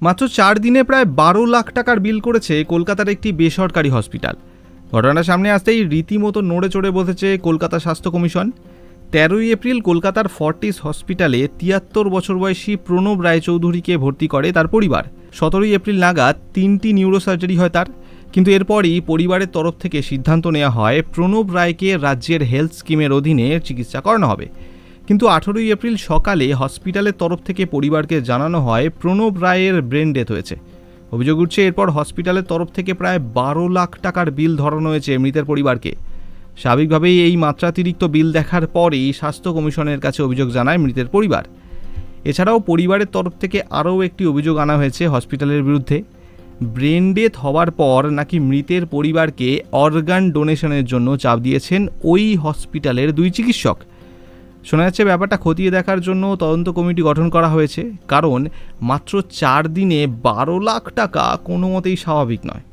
মাত্র 4 দিনে প্রায় 12 লাখ টাকার বিল করেছে কলকাতার একটি বেসরকারি হসপিটাল। ঘটনাটা সামনে আসতেই রীতিমতো নড়ে চড়ে বসেছে কলকাতা স্বাস্থ্য কমিশন। 13ই এপ্রিল কলকাতার ফর্টিস হসপিটালে 73 বছর বয়সী প্রণব রায়চৌধুরীকে ভর্তি করে তার পরিবার। 17ই এপ্রিল নাগাদ 3টি নিউরোসার্জারি হয় তার, কিন্তু এরপরই পরিবারের তরফ থেকে সিদ্ধান্ত নেওয়া হয় প্রণব রায়কে রাজ্যের হেলথ স্কিমের অধীনে চিকিৎসা করানো হবে। কিন্তু 18ই এপ্রিল সকালে হসপিটালের তরফ থেকে পরিবারকে জানানো হয় প্রণব রায়ের ব্রেন ডেথ হয়েছে। অভিযোগ উঠছে এরপর হসপিটালের তরফ থেকে প্রায় 12 লাখ টাকার বিল ধরানো হয়েছে মৃতের পরিবারকে। স্বাভাবিকভাবেই এই মাত্রাতিরিক্ত বিল দেখার পরেই স্বাস্থ্য কমিশনের কাছে অভিযোগ জানায় মৃতের পরিবার। এছাড়াও পরিবারের তরফ থেকে আরও একটি অভিযোগ আনা হয়েছে হসপিটালের বিরুদ্ধে। ব্রেন ডেথ হওয়ার পর নাকি মৃতের পরিবারকে অর্গান ডোনেশনের জন্য চাপ দিয়েছেন ওই হসপিটালের 2 চিকিৎসক। শোনা যাচ্ছে ব্যাপারটা খতিয়ে দেখার জন্য তদন্ত কমিটি গঠন করা হয়েছে, কারণ মাত্র 4 দিনে 12 লাখ টাকা কোনো মতেই স্বাভাবিক নয়।